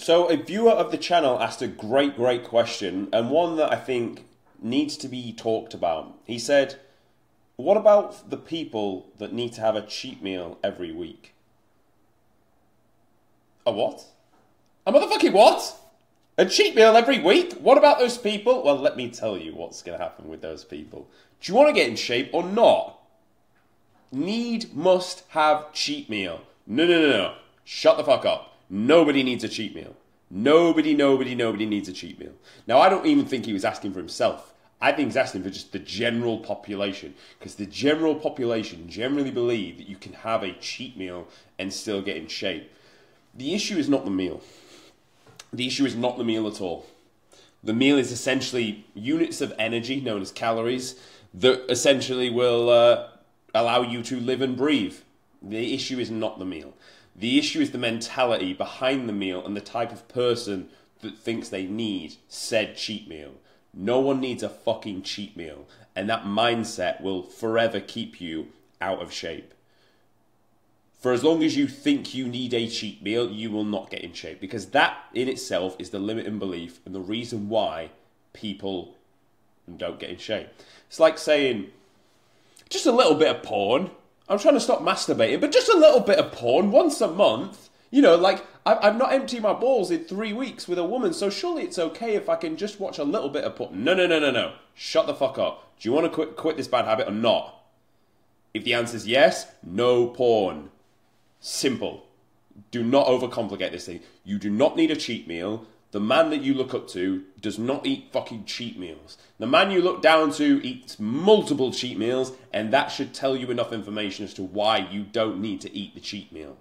So a viewer of the channel asked a great question, and one that I think needs to be talked about. He said, what about the people that need to have a cheat meal every week? A what? A motherfucking what? A cheat meal every week? What about those people? Well, let me tell you what's going to happen with those people. Do you want to get in shape or not? Need, must have cheat meal. No. Shut the fuck up. Nobody needs a cheat meal. Nobody needs a cheat meal. Now, I don't even think he was asking for himself. I think he's asking for just the general population. Because the general population generally believe that you can have a cheat meal and still get in shape. The issue is not the meal. The issue is not the meal at all. The meal is essentially units of energy, known as calories, that essentially will allow you to live and breathe. The issue is not the meal. The issue is the mentality behind the meal and the type of person that thinks they need said cheat meal. No one needs a fucking cheat meal, and that mindset will forever keep you out of shape. For as long as you think you need a cheat meal, you will not get in shape, because that in itself is the limiting belief and the reason why people don't get in shape. It's like saying, just a little bit of porn. I'm trying to stop masturbating, but just a little bit of porn once a month. You know, like, I've not emptied my balls in 3 weeks with a woman, so surely it's okay if I can just watch a little bit of porn. No. Shut the fuck up. Do you want to quit this bad habit or not? If the answer is yes, no porn. Simple. Do not overcomplicate this thing. You do not need a cheat meal. The man that you look up to does not eat fucking cheat meals. The man you look down to eats multiple cheat meals, and that should tell you enough information as to why you don't need to eat the cheat meal.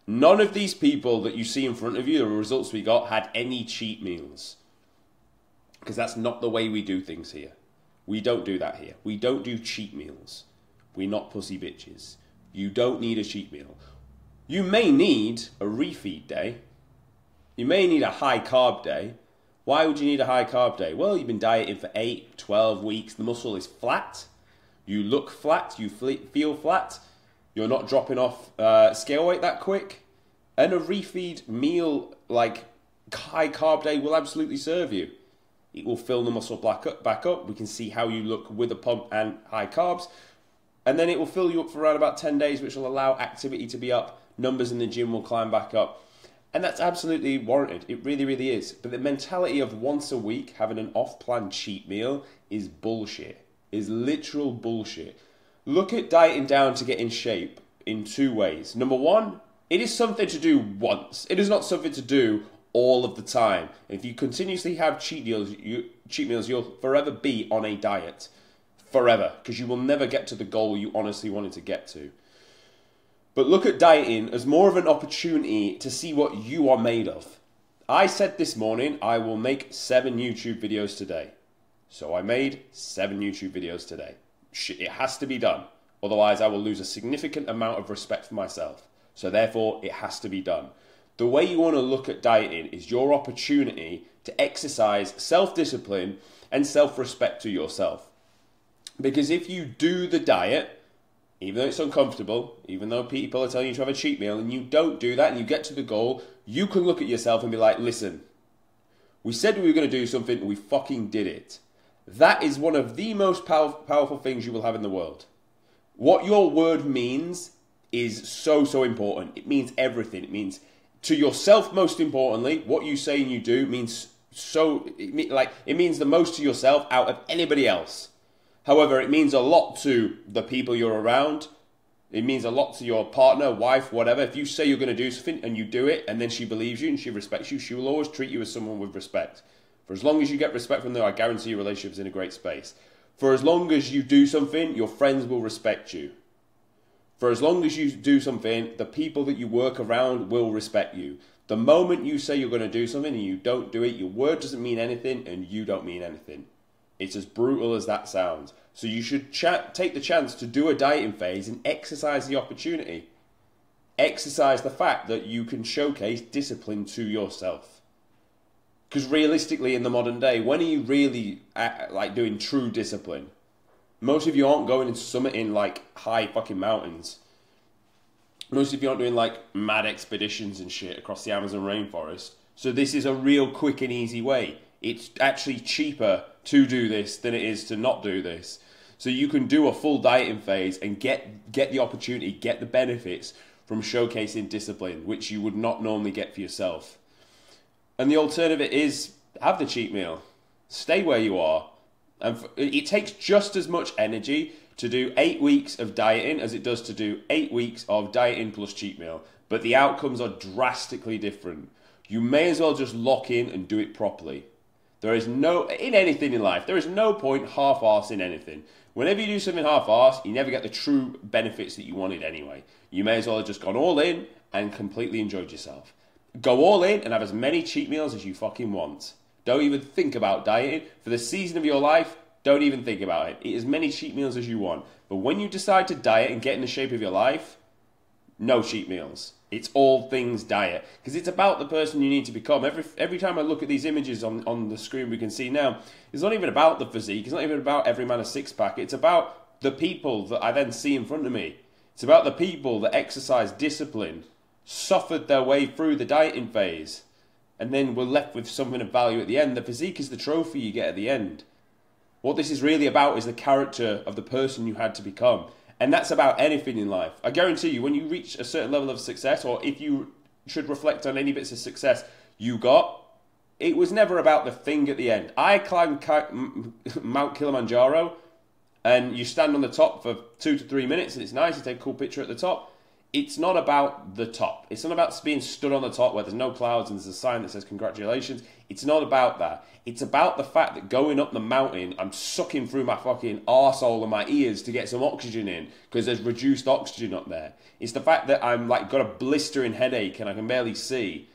None of these people that you see in front of you, the results we got, had any cheat meals. Because that's not the way we do things here. We don't do that here. We don't do cheat meals. We're not pussy bitches. You don't need a cheat meal. You may need a refeed day. You may need a high carb day. Why would you need a high carb day? Well, you've been dieting for 8, 12 weeks. The muscle is flat. You look flat. You feel flat. You're not dropping off scale weight that quick. And a refeed meal, like high carb day, will absolutely serve you. It will fill the muscle back up. We can see how you look with a pump and high carbs. And then it will fill you up for around about 10 days, which will allow activity to be up. Numbers in the gym will climb back up. And that's absolutely warranted. It really is. But the mentality of once a week having an off-plan cheat meal is bullshit. Is literal bullshit. Look at dieting down to get in shape in 2 ways. Number one, it is something to do once. It is not something to do all of the time. If you continuously have cheat meals, you'll forever be on a diet. Forever. Because you will never get to the goal you honestly wanted to get to. But look at dieting as more of an opportunity to see what you are made of. I said this morning I will make 7 YouTube videos today. So I made 7 YouTube videos today. It has to be done. Otherwise I will lose a significant amount of respect for myself. So therefore it has to be done. The way you want to look at dieting is your opportunity to exercise self-discipline and self-respect to yourself. Because if you do the diet, even though it's uncomfortable, even though people are telling you to have a cheat meal, and you don't do that and you get to the goal, you can look at yourself and be like, listen, we said we were going to do something, we fucking did it. That is one of the most powerful things you will have in the world. What your word means is so important. It means everything. It means to yourself, most importantly, what you say and you do means it means the most to yourself out of anybody else. However, it means a lot to the people you're around. It means a lot to your partner, wife, whatever. If you say you're going to do something and you do it and then she believes you and she respects you, she will always treat you as someone with respect. For as long as you get respect from them, I guarantee your relationship's in a great space. For as long as you do something, your friends will respect you. For as long as you do something, the people that you work around will respect you. The moment you say you're going to do something and you don't do it, your word doesn't mean anything and you don't mean anything. It's as brutal as that sounds. So you should take the chance to do a dieting phase and exercise the opportunity. Exercise the fact that you can showcase discipline to yourself. Because realistically in the modern day, when are you really doing true discipline? Most of you aren't going into summiting like high fucking mountains. Most of you aren't doing like mad expeditions and shit across the Amazon rainforest. So this is a real quick and easy way. It's actually cheaper to do this than it is to not do this. So you can do a full dieting phase and get the opportunity, get the benefits from showcasing discipline, which you would not normally get for yourself. And the alternative is have the cheat meal. Stay where you are. And it takes just as much energy to do 8 weeks of dieting as it does to do 8 weeks of dieting plus cheat meal. But the outcomes are drastically different. You may as well just lock in and do it properly. There is no, in anything in life, there is no point half-arsing anything. Whenever you do something half-arsed, you never get the true benefits that you wanted anyway. You may as well have just gone all in and completely enjoyed yourself. Go all in and have as many cheat meals as you fucking want. Don't even think about dieting. For the season of your life, don't even think about it. Eat as many cheat meals as you want. But when you decide to diet and get in the shape of your life, no cheat meals. It's all things diet. Because it's about the person you need to become. Every time I look at these images on the screen we can see now, it's not even about the physique. It's not even about every man a six-pack. It's about the people that I then see in front of me. It's about the people that exercise discipline, suffered their way through the dieting phase, and then were left with something of value at the end. The physique is the trophy you get at the end. What this is really about is the character of the person you had to become. And that's about anything in life. I guarantee you, when you reach a certain level of success, or if you should reflect on any bits of success you got, it was never about the thing at the end. I climbed Mount Kilimanjaro, and you stand on the top for 2 to 3 minutes, and it's nice, you take a cool picture at the top. It's not about the top. It's not about being stood on the top where there's no clouds and there's a sign that says congratulations. It's not about that. It's about the fact that going up the mountain, I'm sucking through my fucking arsehole and my ears to get some oxygen in because there's reduced oxygen up there. It's the fact that I'm like got a blistering headache and I can barely see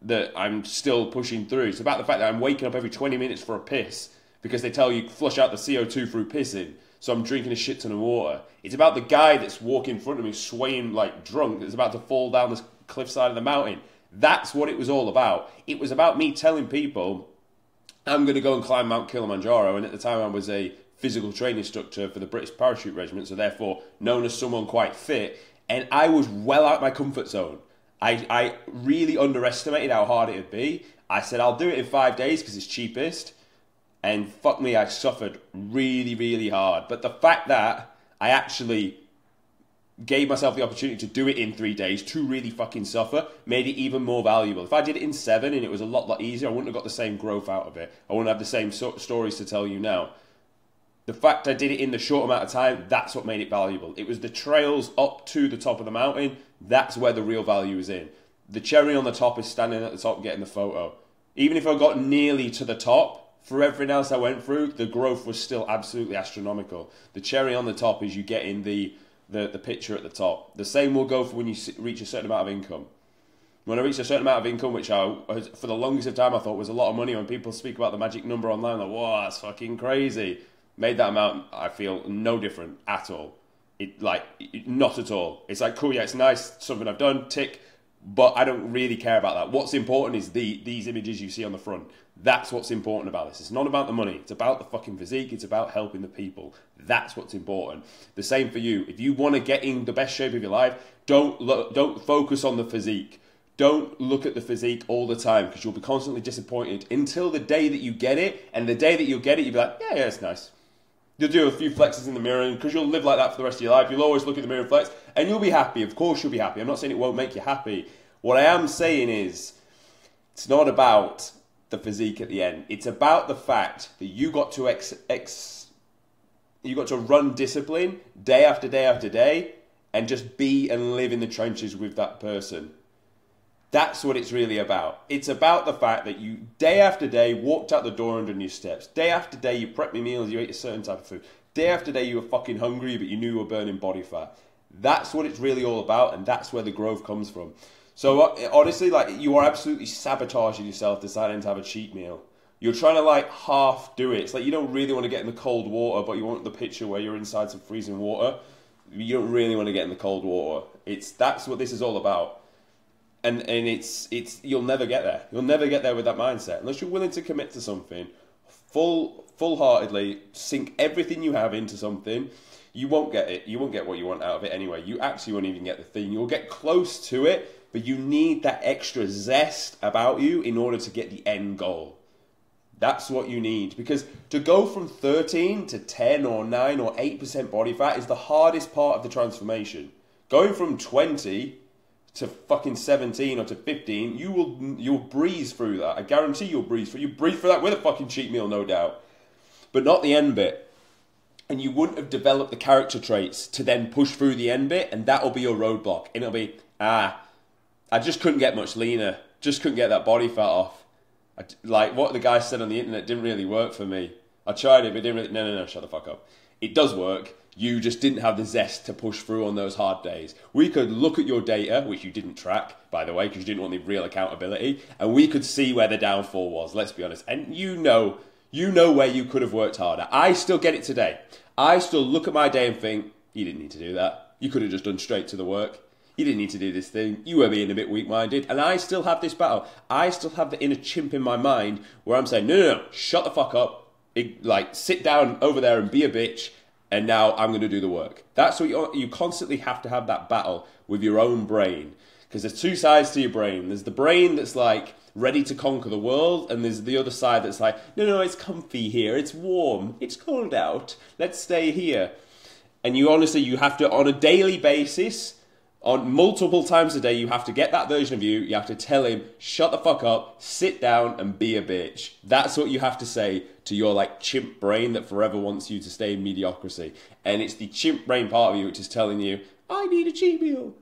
that I'm still pushing through. It's about the fact that I'm waking up every 20 minutes for a piss because they tell you flush out the CO2 through pissing. So I'm drinking a shit ton of water. It's about the guy that's walking in front of me swaying like drunk that's about to fall down this cliffside of the mountain. That's what it was all about. It was about me telling people I'm going to go and climb Mount Kilimanjaro, and at the time I was a physical training instructor for the British Parachute Regiment, so therefore known as someone quite fit, and I was well out of my comfort zone. I really underestimated how hard it would be. I said I'll do it in 5 days because it's cheapest. And fuck me, I suffered really, really hard. But the fact that I actually gave myself the opportunity to do it in 3 days to really fucking suffer made it even more valuable. If I did it in 7 and it was a lot easier, I wouldn't have got the same growth out of it. I wouldn't have the same stories to tell you now. The fact I did it in the short amount of time, that's what made it valuable. It was the trails up to the top of the mountain. That's where the real value is in. The cherry on the top is standing at the top getting the photo. Even if I got nearly to the top, for everything else I went through, the growth was still absolutely astronomical. The cherry on the top is you getting the picture at the top. The same will go for when you reach a certain amount of income. When I reached a certain amount of income, which for the longest of time I thought was a lot of money, when people speak about the magic number online, like, whoa, that's fucking crazy. Made that amount, I feel no different at all. Not at all. It's like, cool, yeah, it's nice, something I've done, tick, but I don't really care about that. What's important is these images you see on the front. That's what's important about this. It's not about the money. It's about the fucking physique. It's about helping the people. That's what's important. The same for you. If you want to get in the best shape of your life, don't focus on the physique. Don't look at the physique all the time because you'll be constantly disappointed until the day that you get it. And the day that you'll get it, you'll be like, yeah, it's nice. You'll do a few flexes in the mirror because you'll live like that for the rest of your life. You'll always look at the mirror and flex and you'll be happy. Of course you'll be happy. I'm not saying it won't make you happy. What I am saying is it's not about the physique at the end. It's about the fact that you got to you got to run discipline day after day after day and just be and live in the trenches with that person. That's what it's really about. It's about the fact that you, day after day, walked out the door under new steps. Day after day, you prepped your meals, you ate a certain type of food. Day after day, you were fucking hungry, but you knew you were burning body fat. That's what it's really all about, and that's where the growth comes from. So honestly, like, you are absolutely sabotaging yourself deciding to have a cheat meal. You're trying to like half do it. It's like you don't really want to get in the cold water, but you want the picture where you're inside some freezing water. You don't really want to get in the cold water. That's what this is all about. And it's you'll never get there. You'll never get there with that mindset unless you're willing to commit to something full-heartedly sink everything you have into something, you won't get it. You won't get what you want out of it anyway. You actually won't even get the thing. You'll get close to it, but you need that extra zest about you in order to get the end goal. That's what you need. Because to go from 13 to 10 or 9 or 8% body fat is the hardest part of the transformation. Going from 20 to fucking 17 or to 15, you'll breeze through that. I guarantee you'll breeze through. You breeze through that with a fucking cheat meal, no doubt. But not the end bit. And you wouldn't have developed the character traits to then push through the end bit, and that'll be your roadblock. And it'll be, I just couldn't get much leaner. Just couldn't get that body fat off. Like what the guy said on the internet didn't really work for me. I tried it, but it didn't really... No, shut the fuck up. It does work. You just didn't have the zest to push through on those hard days. We could look at your data, which you didn't track, by the way, because you didn't want the real accountability, and we could see where the downfall was, let's be honest. And you know where you could have worked harder. I still get it today. I still look at my day and think, you didn't need to do that. You could have just done straight to the work. You didn't need to do this thing. You were being a bit weak-minded. And I still have this battle. I still have the inner chimp in my mind where I'm saying, no, shut the fuck up. Sit down over there and be a bitch. And now I'm going to do the work. That's what you constantly have to have that battle with your own brain. Because there's two sides to your brain. There's the brain that's like ready to conquer the world. And there's the other side that's like, no, it's comfy here. It's warm. It's cold out. Let's stay here. And you have to, on a daily basis... On multiple times a day, you have to get that version of you. You have to tell him, shut the fuck up, sit down and be a bitch. That's what you have to say to your chimp brain that forever wants you to stay in mediocrity. And it's the chimp brain part of you which is telling you, I need a cheat meal.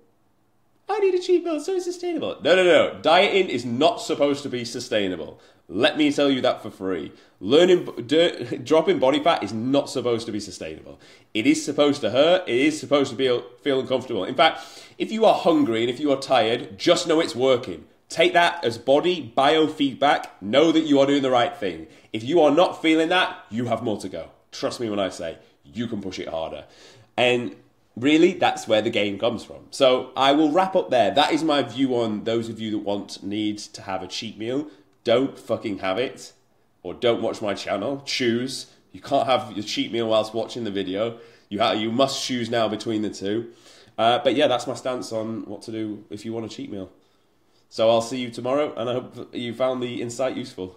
I need a cheat meal, so it's sustainable. No. Dieting is not supposed to be sustainable. Let me tell you that for free. Dropping body fat is not supposed to be sustainable. It is supposed to hurt. It is supposed to feel uncomfortable. In fact, if you are hungry and if you are tired, just know it's working. Take that as body biofeedback. Know that you are doing the right thing. If you are not feeling that, you have more to go. Trust me when I say you can push it harder. And really, that's where the game comes from. So I will wrap up there. That is my view on those of you that need to have a cheat meal. Don't fucking have it. Or don't watch my channel. Choose. You can't have your cheat meal whilst watching the video. You must choose now between the two. But yeah, that's my stance on what to do if you want a cheat meal. So I'll see you tomorrow, and I hope you found the insight useful.